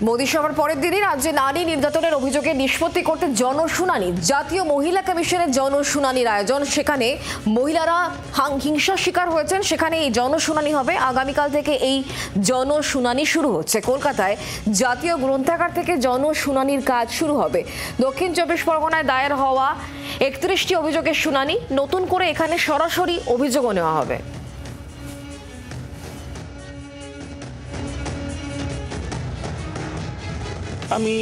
মোদী সভার পরের দিনই রাজ্যে নারী নির্যাতনের অভিযোগে নিষ্পত্তি করতে জনশুনানি, জাতীয় মহিলা কমিশনের জনশুনানির আয়োজন। সেখানে মহিলারা হিংসার শিকার হয়েছেন, সেখানে এই জনশুনানি হবে। আগামীকাল থেকে এই জনশুনানি শুরু হচ্ছে। কলকাতায় জাতীয় গ্রন্থাগার থেকে জনশুনানির কাজ শুরু হবে। দক্ষিণ চব্বিশ পরগনায় দায়ের হওয়া 31টি অভিযোগের শুনানি, নতুন করে এখানে সরাসরি অভিযোগও নেওয়া হবে। আমি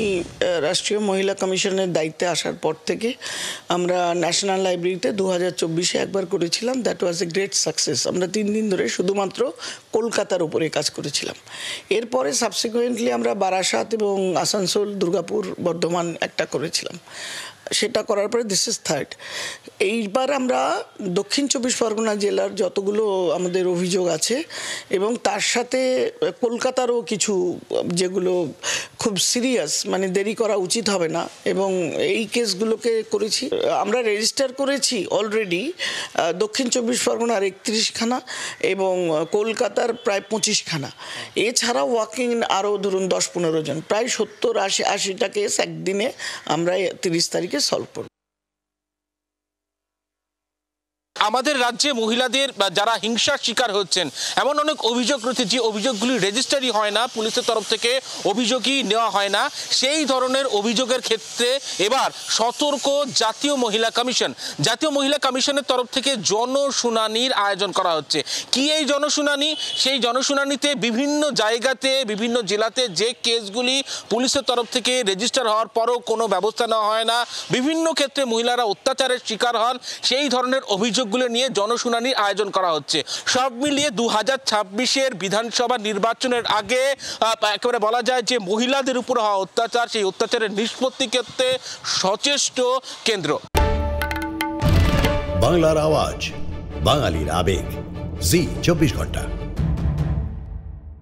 রাষ্ট্রীয় মহিলা কমিশনের দায়িত্বে আসার পর থেকে আমরা ন্যাশনাল লাইব্রেরিতে 2024-এ একবার করেছিলাম। That was a great success. আমরা 3 দিন ধরে শুধুমাত্র কলকাতার উপরে কাজ করেছিলাম। এরপরে সাবসিকুয়েন্টলি আমরা বারাসাত এবং আসানসোল, দুর্গাপুর, বর্ধমান একটা করেছিলাম। সেটা করার পরে দিস ইজ থার্ড। এইবার আমরা দক্ষিণ চব্বিশ পরগনা জেলার যতগুলো আমাদের অভিযোগ আছে এবং তার সাথে কলকাতারও কিছু যেগুলো খুব সিরিয়াস, মানে দেরি করা উচিত হবে না, এবং এই কেসগুলোকে করেছি। আমরা রেজিস্টার করেছি অলরেডি দক্ষিণ চব্বিশ পরগনার 31খানা এবং কলকাতার প্রায় 25খানা। এছাড়া ওয়াকিং আরও ধরুন 10-15 জন, প্রায় 70-80টা কেস একদিনে আমরা 30 তারিখে সলভ করব। আমাদের রাজ্যে মহিলাদের যারা হিংসার শিকার হচ্ছেন এমন অনেক অভিযোগ রয়েছে, যে অভিযোগগুলি রেজিস্টারই হয় না, পুলিশের তরফ থেকে অভিযোগই নেওয়া হয় না। সেই ধরনের অভিযোগের ক্ষেত্রে এবার সতর্ক জাতীয় মহিলা কমিশন। জাতীয় মহিলা কমিশনের তরফ থেকে জনশুনানির আয়োজন করা হচ্ছে। কি এই জনশুনানি? সেই জনশুনানিতে বিভিন্ন জায়গাতে, বিভিন্ন জেলাতে যে কেসগুলি পুলিশের তরফ থেকে রেজিস্টার হওয়ার পরও কোনো ব্যবস্থা নেওয়া হয় না, বিভিন্ন ক্ষেত্রে মহিলারা অত্যাচারের শিকার হন, সেই ধরনের অভিযোগগুলো নিয়ে জনশুনানির আয়োজন করা হচ্ছে। সব মিলিয়ে 2026-এর বিধানসভা নির্বাচনের আগে একেবারে বলা যায় যে মহিলাদের উপর হওয়া অত্যাচার, সেই অত্যাচারের নিষ্পত্তি ক্ষেত্রে সচেষ্ট কেন্দ্র। বাংলার আওয়াজ, বাঙালির আবেগ, জি 24 ঘন্টা।